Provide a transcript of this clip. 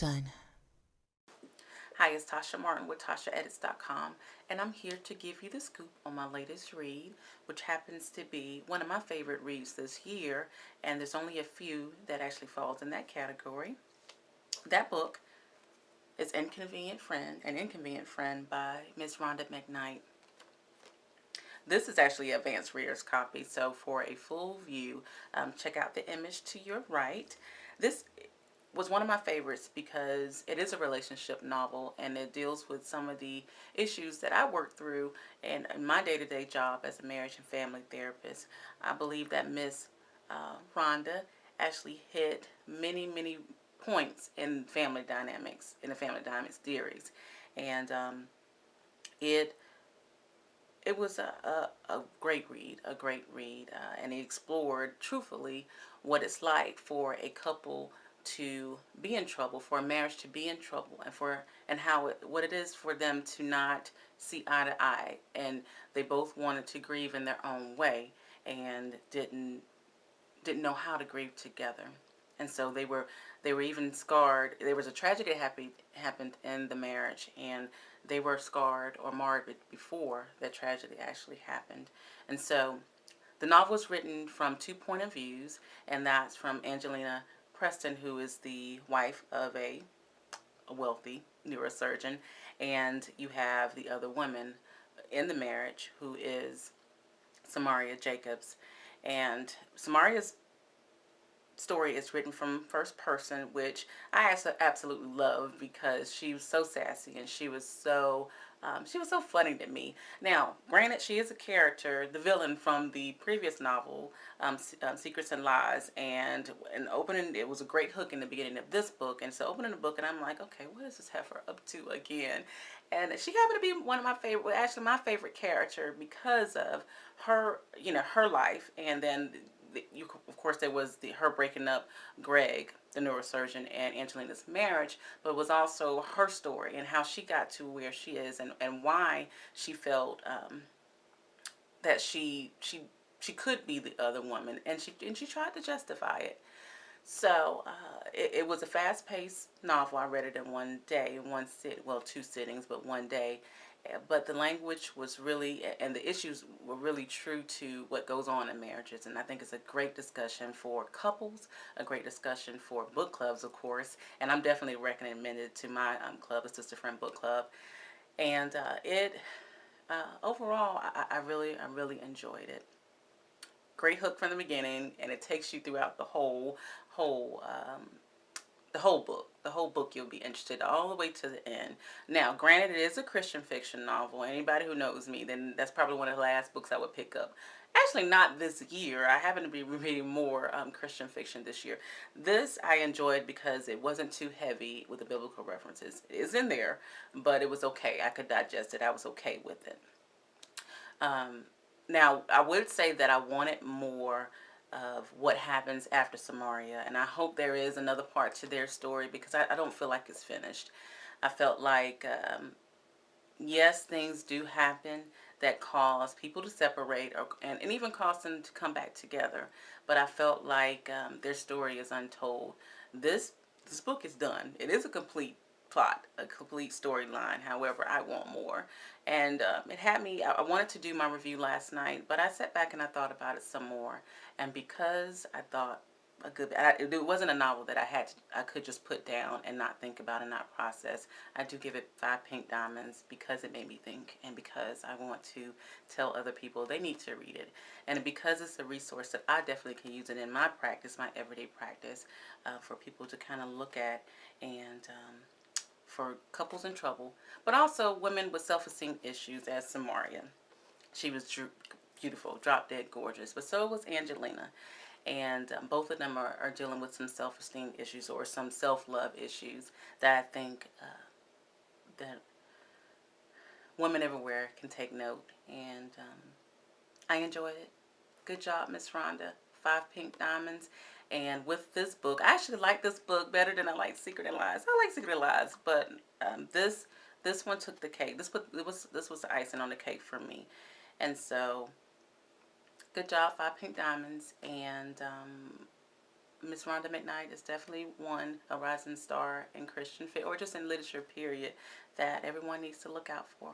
Done. Hi, it's Tasha Martin with TashaEdits.com, and I'm here to give you the scoop on my latest read, which happens to be one of my favorite reads this year, and there's only a few that actually falls in that category. That book is An Inconvenient Friend by Ms. Rhonda McKnight. This is actually an advanced reader's copy, so for a full view, check out the image to your right. This was one of my favorites because it is a relationship novel and it deals with some of the issues that I work through in my day-to-day job as a marriage and family therapist. I believe that Miss Rhonda actually hit many points in the family dynamics theories, and it it was a great read, and it explored truthfully what it's like for a couple to be in trouble, for a marriage to be in trouble, and what it is for them to not see eye to eye, and they both wanted to grieve in their own way and didn't know how to grieve together. And so they were even scarred. There was a tragedy happened in the marriage, and they were scarred or marred before that tragedy actually happened. And so the novel is written from two point of views, and that's from Angelina Preston, who is the wife of a wealthy neurosurgeon, and you have the other woman in the marriage, who is Samaria Jacobs. And Samaria's story is written from first person, which I absolutely love because she was so sassy and she was so funny to me. Now, granted, she is a character, the villain from the previous novel, Secrets and Lies, and opening, it was a great hook in the beginning of this book. And so opening the book, and I'm like, okay, what is this heifer up to again? And she happened to be one of my favorite, well, actually my favorite character because of her, her life, and then of course, there was her breaking up Greg, the neurosurgeon, and Angelina's marriage, but it was also her story and how she got to where she is, and why she felt that she could be the other woman, and she tried to justify it. So it was a fast-paced novel. I read it in one day, in one sit, well, two sittings, but one day. But the language was really, and the issues were really true to what goes on in marriages. And I think it's a great discussion for couples, a great discussion for book clubs, of course. And I'm definitely recommending it to my club, the Sister Friend Book Club. And overall, I really enjoyed it. Great hook from the beginning, and it takes you throughout whole the whole book. The whole book you'll be interested all the way to the end. Now, granted, it is a Christian fiction novel. Anybody who knows me, then that's probably one of the last books I would pick up. Actually, not this year. I happen to be reading more Christian fiction this year. This I enjoyed because it wasn't too heavy with the biblical references. It is in there, but it was okay. I could digest it. I was okay with it. Um, Now, I would say that I wanted more of what happens after Samaria, and I hope there is another part to their story because I don't feel like it's finished. I felt like, yes, things do happen that cause people to separate and even cause them to come back together, but I felt like their story is untold. This, this book is done. It is a complete plot, a complete storyline. However, I want more. And it had me, I wanted to do my review last night, but I sat back and I thought about it some more. And because I thought it wasn't a novel that I could just put down and not think about and not process. I do give it 5 pink diamonds because it made me think, and because I want to tell other people they need to read it, and because it's a resource that I definitely can use it in my practice, my everyday practice, for people to kind of look at, and for couples in trouble, but also women with self-esteem issues, as Samaria. She was beautiful, drop dead gorgeous, but so was Angelina. And both of them are dealing with some self-esteem issues or some self-love issues that I think that women everywhere can take note. And I enjoyed it. Good job, Miss Rhonda. 5 pink diamonds. And with this book, I actually like this book better than I like Secret and Lies. I like Secret and Lies, but this one took the cake. This was the icing on the cake for me. And so, good job, 5 pink diamonds. And Miss Miss Rhonda McKnight is definitely one, a rising star in Christian fiction, or just in literature, period, that everyone needs to look out for.